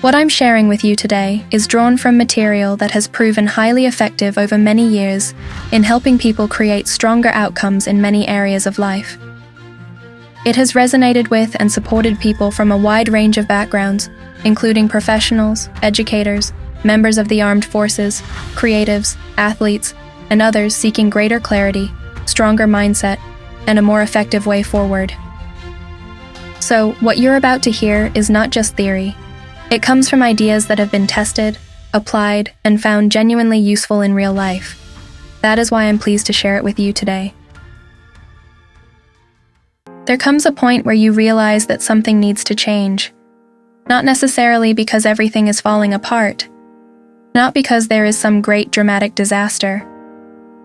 What I'm sharing with you today is drawn from material that has proven highly effective over many years in helping people create stronger outcomes in many areas of life. It has resonated with and supported people from a wide range of backgrounds, including professionals, educators, members of the armed forces, creatives, athletes, and others seeking greater clarity, stronger mindset, and a more effective way forward. So, what you're about to hear is not just theory. It comes from ideas that have been tested, applied, and found genuinely useful in real life. That is why I'm pleased to share it with you today. There comes a point where you realize that something needs to change. Not necessarily because everything is falling apart, not because there is some great dramatic disaster,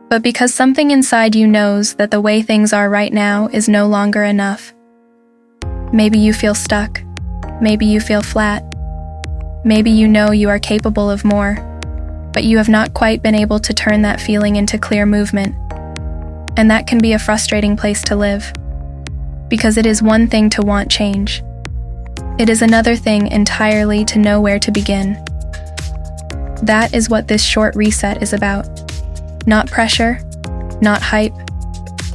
but because something inside you knows that the way things are right now is no longer enough. Maybe you feel stuck. Maybe you feel flat. Maybe you know you are capable of more, but you have not quite been able to turn that feeling into clear movement. And that can be a frustrating place to live, because it is one thing to want change. It is another thing entirely to know where to begin. That is what this short reset is about. Not pressure, not hype,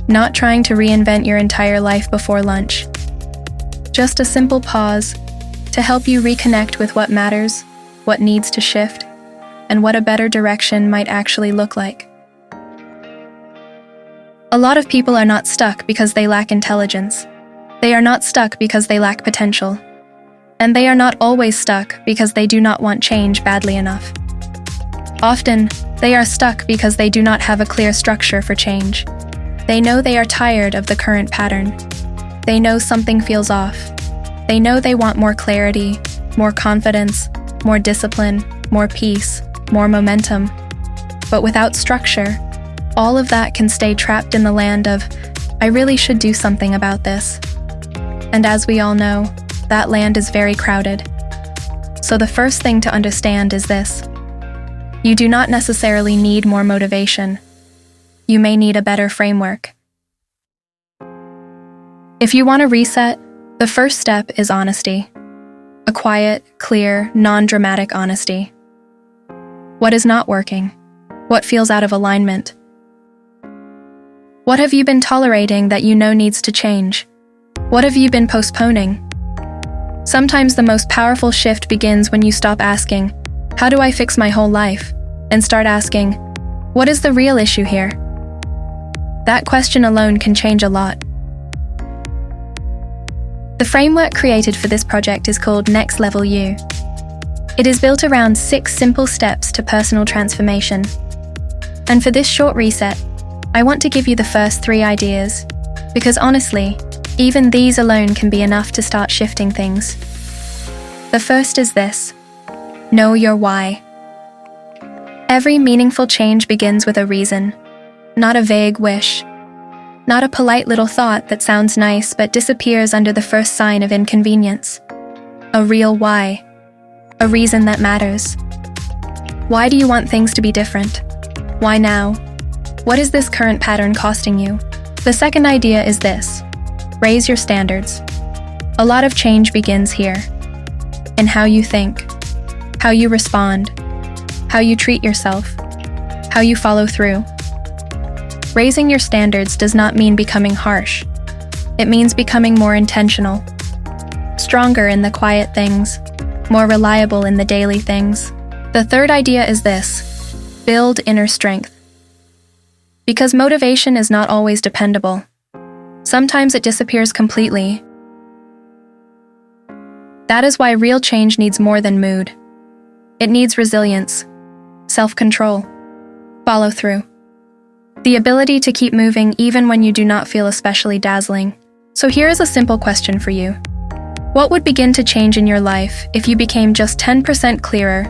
not trying to reinvent your entire life before lunch. Just a simple pause to help you reconnect with what matters, what needs to shift, and what a better direction might actually look like. A lot of people are not stuck because they lack intelligence. They are not stuck because they lack potential. And they are not always stuck because they do not want change badly enough. Often, they are stuck because they do not have a clear structure for change. They know they are tired of the current pattern. They know something feels off. They know they want more clarity, more confidence, more discipline, more peace, more momentum. But without structure, all of that can stay trapped in the land of, I really should do something about this. And as we all know, that land is very crowded. So the first thing to understand is this. You do not necessarily need more motivation. You may need a better framework. If you want to reset, the first step is honesty. A quiet, clear, non-dramatic honesty. What is not working? What feels out of alignment? What have you been tolerating that you know needs to change? What have you been postponing? Sometimes the most powerful shift begins when you stop asking, how do I fix my whole life? And start asking, what is the real issue here? That question alone can change a lot. The framework created for this project is called Next Level You. It is built around 6 simple steps to personal transformation. And for this short reset, I want to give you the first 3 ideas, because honestly, even these alone can be enough to start shifting things. The first is this: know your why. Every meaningful change begins with a reason, not a vague wish. Not a polite little thought that sounds nice but disappears under the first sign of inconvenience. A real why. A reason that matters. Why do you want things to be different? Why now? What is this current pattern costing you? The second idea is this: raise your standards. A lot of change begins here. In how you think, how you respond, how you treat yourself, how you follow through. Raising your standards does not mean becoming harsh. It means becoming more intentional, stronger in the quiet things, more reliable in the daily things. The third idea is this: build inner strength. Because motivation is not always dependable. Sometimes it disappears completely. That is why real change needs more than mood. It needs resilience, self-control, follow-through. The ability to keep moving even when you do not feel especially dazzling. So here is a simple question for you. What would begin to change in your life if you became just 10% clearer,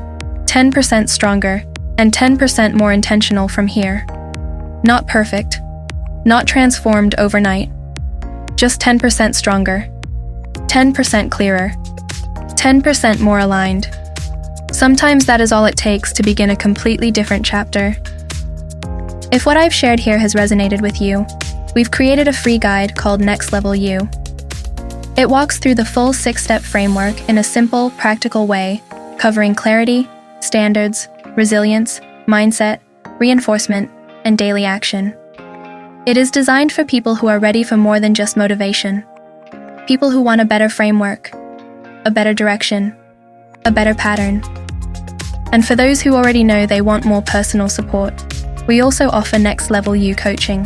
10% stronger, and 10% more intentional from here? Not perfect, not transformed overnight. Just 10% stronger, 10% clearer, 10% more aligned. Sometimes that is all it takes to begin a completely different chapter. If what I've shared here has resonated with you, we've created a free guide called Next Level You. It walks through the full 6-step framework in a simple, practical way covering clarity, standards, resilience, mindset, reinforcement, and daily action. It is designed for people who are ready for more than just motivation. People who want a better framework, a better direction, a better pattern. And for those who already know they want more personal support, we also offer Next Level You coaching.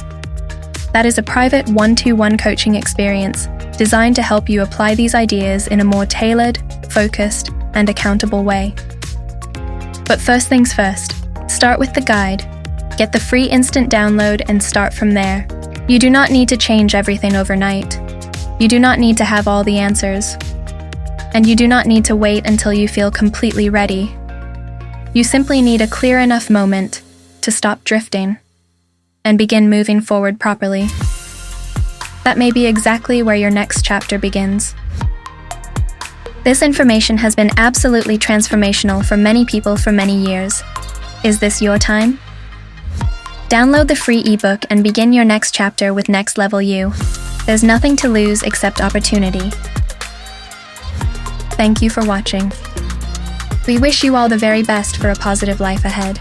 That is a private one-to-one coaching experience designed to help you apply these ideas in a more tailored, focused, and accountable way. But first things first, start with the guide. Get the free instant download and start from there. You do not need to change everything overnight. You do not need to have all the answers. And you do not need to wait until you feel completely ready. You simply need a clear enough moment to stop drifting and begin moving forward properly. That may be exactly where your next chapter begins. This information has been absolutely transformational for many people for many years. Is this your time? Download the free ebook and begin your next chapter with Next Level You. There's nothing to lose except opportunity. Thank you for watching. We wish you all the very best for a positive life ahead.